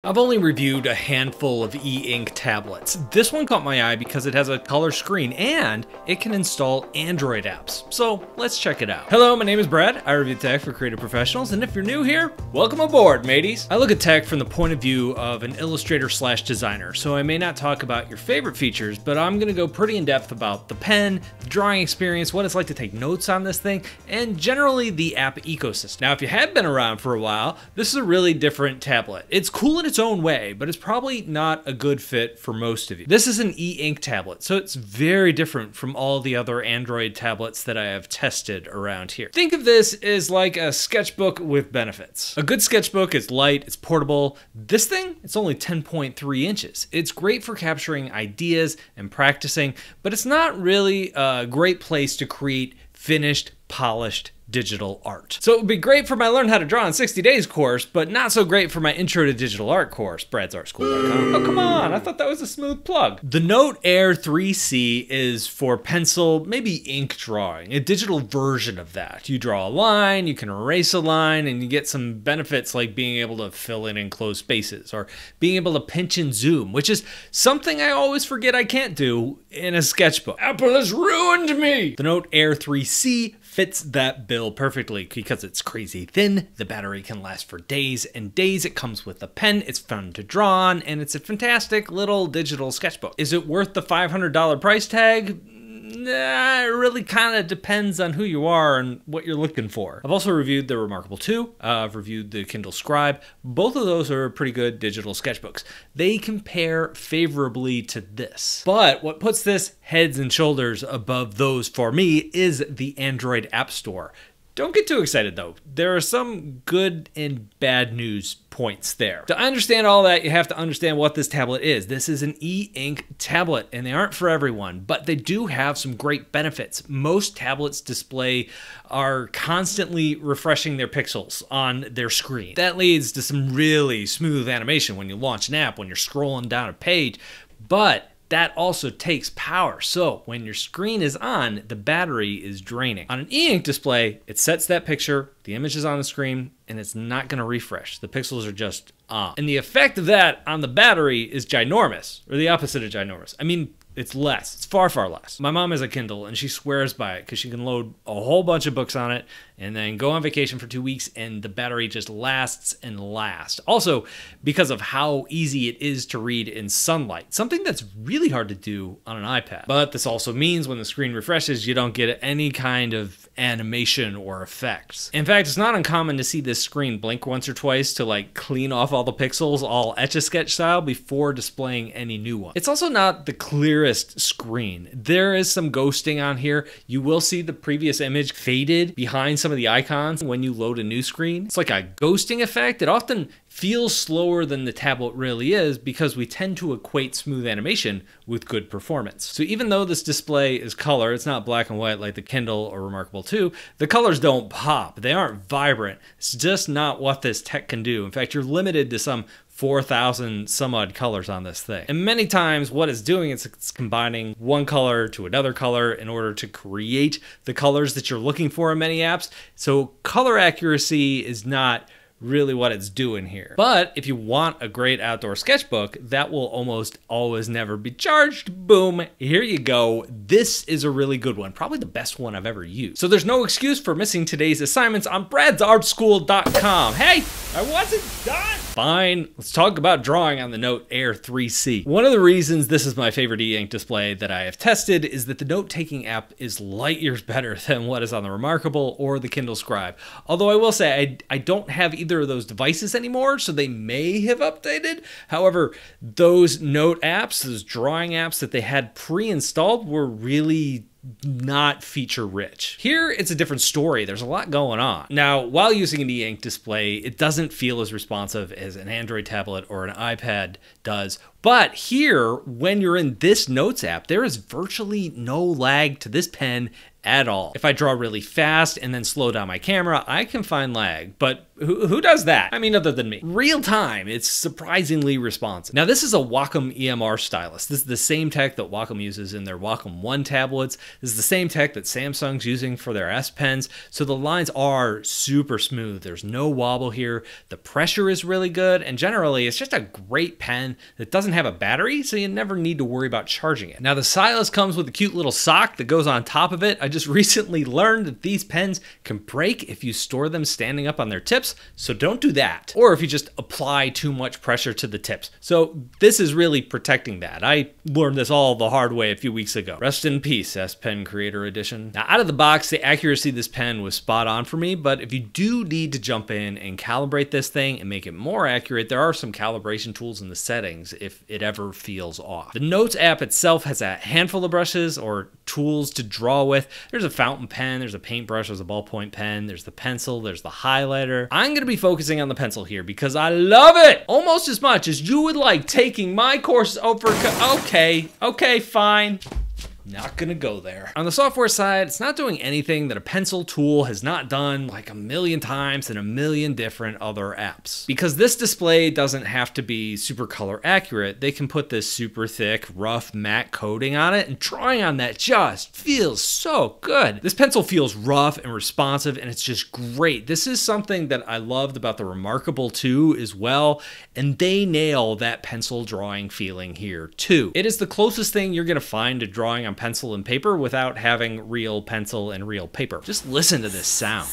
I've only reviewed a handful of e-ink tablets. This one caught my eye because it has a color screen and it can install Android apps. So let's check it out. Hello, my name is Brad. I review tech for creative professionals, and if you're new here, welcome aboard, mateys. I look at tech from the point of view of an illustrator slash designer, so I may not talk about your favorite features, but I'm gonna go pretty in depth about the pen, the drawing experience, what it's like to take notes on this thing, and generally the app ecosystem. Now, if you have been around for a while, this is a really different tablet. It's cool in its own way, but it's probably not a good fit for most of you. This is an e-ink tablet, so it's very different from all the other Android tablets that I have tested around here. Think of this as like a sketchbook with benefits. A good sketchbook is light, it's portable. This thing, it's only 10.3 inches. It's great for capturing ideas and practicing, but it's not really a great place to create finished, polished digital art. So it would be great for my Learn How to Draw in 60 Days course, but not so great for my Intro to Digital Art course, bradsartschool.com. Oh, come on, I thought that was a smooth plug. The Note Air 3C is for pencil, maybe ink drawing, a digital version of that. You draw a line, you can erase a line, and you get some benefits like being able to fill in enclosed spaces, or being able to pinch and zoom, which is something I always forget I can't do in a sketchbook. Apple has ruined me! The Note Air 3C fits that bill perfectly because it's crazy thin, the battery can last for days and days, it comes with a pen, it's fun to draw on, and it's a fantastic little digital sketchbook. Is it worth the $500 price tag? Nah, it really kind of depends on who you are and what you're looking for. I've also reviewed the Remarkable 2, I've reviewed the Kindle Scribe. Both of those are pretty good digital sketchbooks. They compare favorably to this. But what puts this heads and shoulders above those for me is the Android App Store. Don't get too excited though. There are some good and bad news points there. To understand all that, you have to understand what this tablet is. This is an e-ink tablet, and they aren't for everyone, but they do have some great benefits. Most tablets display are constantly refreshing their pixels on their screen. That leads to some really smooth animation when you launch an app, when you're scrolling down a page, but that also takes power. So when your screen is on, the battery is draining. On an e-ink display, it sets that picture, the image is on the screen, and it's not gonna refresh. The pixels are just on. And the effect of that on the battery is ginormous, or the opposite of ginormous. I mean, it's less. It's far, far less. My mom has a Kindle, and she swears by it because she can load a whole bunch of books on it and then go on vacation for 2 weeks, and the battery just lasts and lasts. Also, because of how easy it is to read in sunlight, something that's really hard to do on an iPad. But this also means when the screen refreshes, you don't get any kind of animation or effects. In fact, it's not uncommon to see this screen blink once or twice to like clean off all the pixels, all Etch-a-Sketch style, before displaying any new one. It's also not the clearest screen. There is some ghosting on here. You will see the previous image faded behind some of the icons when you load a new screen. It's like a ghosting effect. It often feels slower than the tablet really is because we tend to equate smooth animation with good performance. So even though this display is color, it's not black and white like the Kindle or Remarkable 2, the colors don't pop. They aren't vibrant. It's just not what this tech can do. In fact, you're limited to some 4,000 some odd colors on this thing. And many times what it's doing is it's combining one color to another color in order to create the colors that you're looking for in many apps. So color accuracy is not really what it's doing here. But if you want a great outdoor sketchbook, that will almost always never be charged. Boom, here you go. This is a really good one, probably the best one I've ever used. So there's no excuse for missing today's assignments on bradsartschool.com. Hey, I wasn't done. Fine, let's talk about drawing on the Note Air 3C. One of the reasons this is my favorite e-ink display that I have tested is that the note-taking app is light years better than what is on the Remarkable or the Kindle Scribe. Although I will say I don't have either of those devices anymore, so they may have updated. However, those note apps, those drawing apps that they had pre-installed were really not feature rich. Here, it's a different story. There's a lot going on. Now, while using an e-ink display, it doesn't feel as responsive as an Android tablet or an iPad does. But here, when you're in this Notes app, there is virtually no lag to this pen at all. If I draw really fast and then slow down my camera, I can find lag, but who does that? I mean, other than me. Real time, it's surprisingly responsive. Now, this is a Wacom EMR stylus. This is the same tech that Wacom uses in their Wacom One tablets. This is the same tech that Samsung's using for their S Pens. So the lines are super smooth. There's no wobble here. The pressure is really good. And generally, it's just a great pen that doesn't have a battery, so you never need to worry about charging it. Now, the stylus comes with a cute little sock that goes on top of it. I just recently learned that these pens can break if you store them standing up on their tips. So don't do that. Or if you just apply too much pressure to the tips. So this is really protecting that. I learned this all the hard way a few weeks ago. Rest in peace, S Pen Creator Edition. Now, out of the box, the accuracy of this pen was spot on for me, but if you do need to jump in and calibrate this thing and make it more accurate, there are some calibration tools in the settings if it ever feels off. The Notes app itself has a handful of brushes or tools to draw with. There's a fountain pen, there's a paintbrush, there's a ballpoint pen, there's the pencil, there's the highlighter. I'm gonna be focusing on the pencil here because I love it almost as much as you would like taking my course over. Okay, fine. Not gonna go there. On the software side, it's not doing anything that a pencil tool has not done like a million times in a million different other apps. Because this display doesn't have to be super color accurate, they can put this super thick, rough matte coating on it, and drawing on that just feels so good. This pencil feels rough and responsive, and it's just great. This is something that I loved about the Remarkable 2 as well, and they nail that pencil drawing feeling here too. It is the closest thing you're gonna find to drawing on pencil and paper without having real pencil and real paper. Just listen to this sound.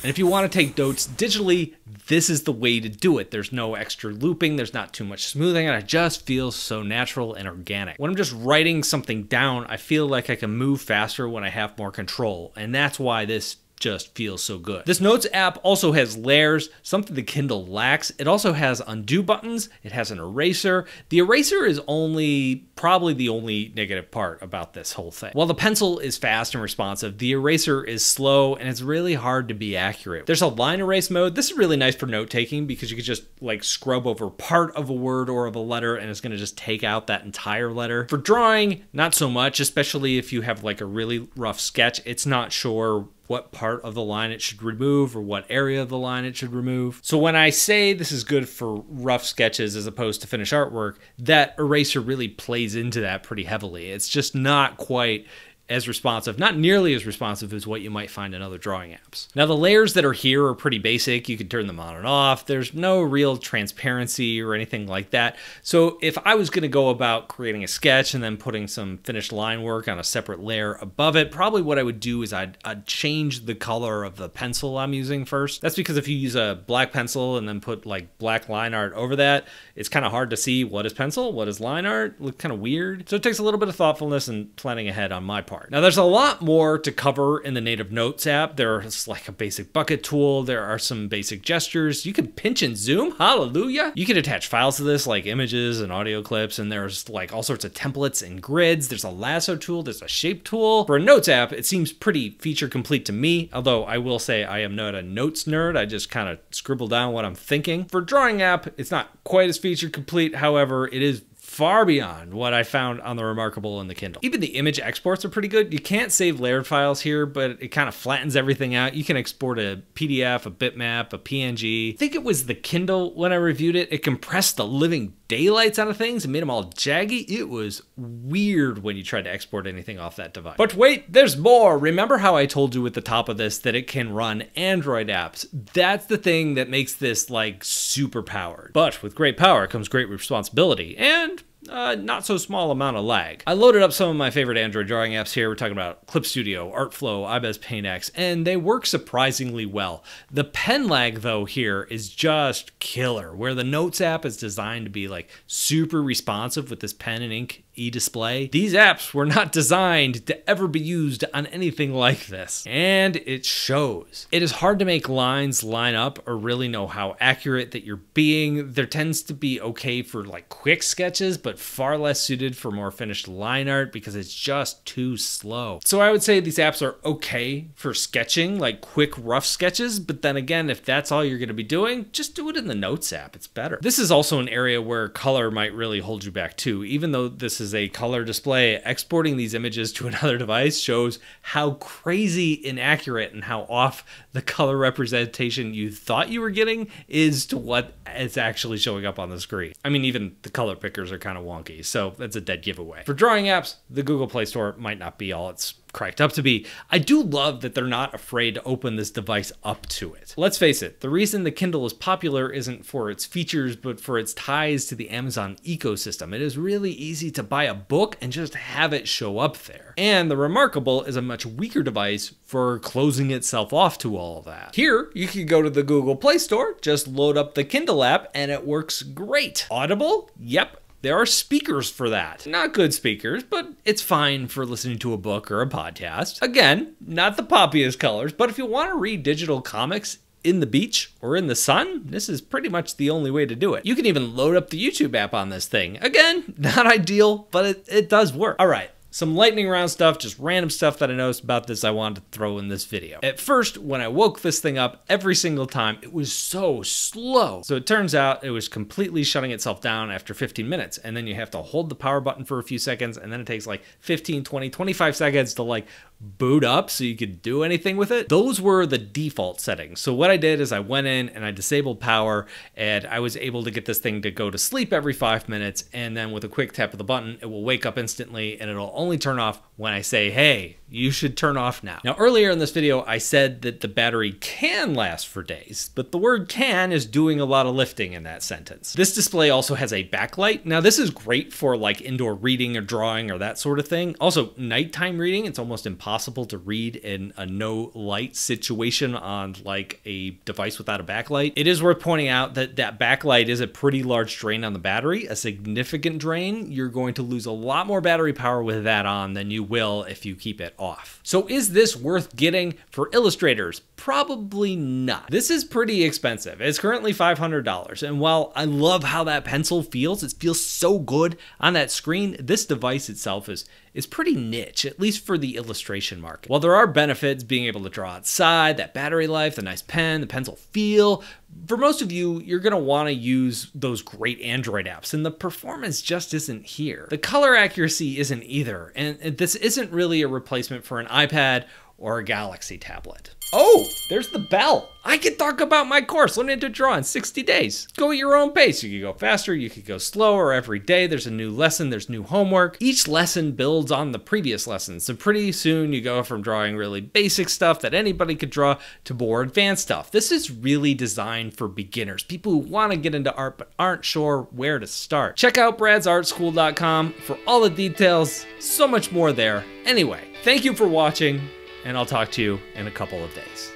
And if you want to take notes digitally, this is the way to do it. There's no extra looping, there's not too much smoothing, and it just feels so natural and organic. When I'm just writing something down, I feel like I can move faster when I have more control, and that's why this just feels so good. This Notes app also has layers, something the Kindle lacks. It also has undo buttons. It has an eraser. The eraser is probably the only negative part about this whole thing. While the pencil is fast and responsive, the eraser is slow and it's really hard to be accurate. There's a line erase mode. This is really nice for note taking because you can just like scrub over part of a word or of a letter and it's gonna just take out that entire letter. For drawing, not so much, especially if you have like a really rough sketch. It's not sure what part of the line it should remove or what area of the line it should remove. So when I say this is good for rough sketches as opposed to finished artwork, that eraser really plays into that pretty heavily. It's just not quite as responsive, not nearly as responsive as what you might find in other drawing apps. Now the layers that are here are pretty basic. You can turn them on and off. There's no real transparency or anything like that. So if I was gonna go about creating a sketch and then putting some finished line work on a separate layer above it, probably what I would do is I'd change the color of the pencil I'm using first. That's because if you use a black pencil and then put like black line art over that, it's kind of hard to see what is pencil, what is line art, look kind of weird. So it takes a little bit of thoughtfulness and planning ahead on my part. Now there's a lot more to cover in the native Notes app. There's like a basic bucket tool. There are some basic gestures. You can pinch and zoom, hallelujah. You can attach files to this like images and audio clips, and there's like all sorts of templates and grids. There's a lasso tool, there's a shape tool. For a Notes app, it seems pretty feature complete to me, although I will say I am not a notes nerd. I just kind of scribble down what I'm thinking. For a drawing app, it's not quite as feature complete. However, it is far beyond what I found on the Remarkable and the Kindle. Even the image exports are pretty good. You can't save layered files here, but it kind of flattens everything out. You can export a PDF, a bitmap, a PNG. I think it was the Kindle when I reviewed it. It compressed the living daylights out of things and made them all jaggy. It was weird when you tried to export anything off that device. But wait, there's more. Remember how I told you at the top of this that it can run Android apps? That's the thing that makes this like super powered. But with great power comes great responsibility and not so small amount of lag. I loaded up some of my favorite Android drawing apps here. We're talking about Clip Studio, Artflow, iBez Paint X, and they work surprisingly well. The pen lag though here is just killer, where the Notes app is designed to be like super responsive with this pen and ink e-display. These apps were not designed to ever be used on anything like this, and it shows. It is hard to make lines line up or really know how accurate that you're being. There tends to be okay for like quick sketches, but far less suited for more finished line art because it's just too slow. So I would say these apps are okay for sketching, like quick rough sketches, but then again, if that's all you're gonna be doing, just do it in the Notes app, it's better. This is also an area where color might really hold you back too, even though this is uses a color display. Exporting these images to another device shows how crazy inaccurate and how off the color representation you thought you were getting is to what is actually showing up on the screen. I mean, even the color pickers are kind of wonky, so that's a dead giveaway. For drawing apps, the Google Play Store might not be all it's cracked up to be. I do love that they're not afraid to open this device up to it. Let's face it, the reason the Kindle is popular isn't for its features, but for its ties to the Amazon ecosystem. It is really easy to buy a book and just have it show up there. And the Remarkable is a much weaker device for closing itself off to all of that. Here, you can go to the Google Play Store, just load up the Kindle app, and it works great. Audible? Yep. There are speakers for that. Not good speakers, but it's fine for listening to a book or a podcast. Again, not the poppiest colors, but if you want to read digital comics in the beach or in the sun, this is pretty much the only way to do it. You can even load up the YouTube app on this thing. Again, not ideal, but it does work. All right. Some lightning round stuff, just random stuff that I noticed about this I wanted to throw in this video. At first, when I woke this thing up, every single time, it was so slow. So it turns out it was completely shutting itself down after 15 minutes. And then you have to hold the power button for a few seconds, and then it takes like 15, 20, 25 seconds to like boot up so you could do anything with it. Those were the default settings. So what I did is I went in and I disabled power, and I was able to get this thing to go to sleep every 5 minutes. And then with a quick tap of the button, it will wake up instantly, and it'll only turn off when I say, hey, you should turn off now. Now, earlier in this video, I said that the battery can last for days, but the word can is doing a lot of lifting in that sentence. This display also has a backlight. Now, this is great for like indoor reading or drawing or that sort of thing. Also, nighttime reading, it's almost impossible to read in a no light situation on like a device without a backlight. It is worth pointing out that that backlight is a pretty large drain on the battery, a significant drain. You're going to lose a lot more battery power with that on than you will if you keep it off. So is this worth getting for illustrators? Probably not. This is pretty expensive. It's currently $500. And while I love how that pencil feels, it feels so good on that screen, this device itself is pretty niche, at least for the illustration market. While there are benefits, being able to draw outside, that battery life, the nice pen, the pencil feel, for most of you, you're gonna wanna use those great Android apps, and the performance just isn't here. The color accuracy isn't either, and this isn't really a replacement for an iPad or a Galaxy tablet. Oh, there's the bell. I can talk about my course, Learning to Draw in 60 days. Go at your own pace. You can go faster, you could go slower. Every day there's a new lesson, there's new homework. Each lesson builds on the previous lesson. So pretty soon you go from drawing really basic stuff that anybody could draw to more advanced stuff. This is really designed for beginners, people who want to get into art but aren't sure where to start. Check out bradsartschool.com for all the details, so much more there. Anyway, thank you for watching, and I'll talk to you in a couple of days.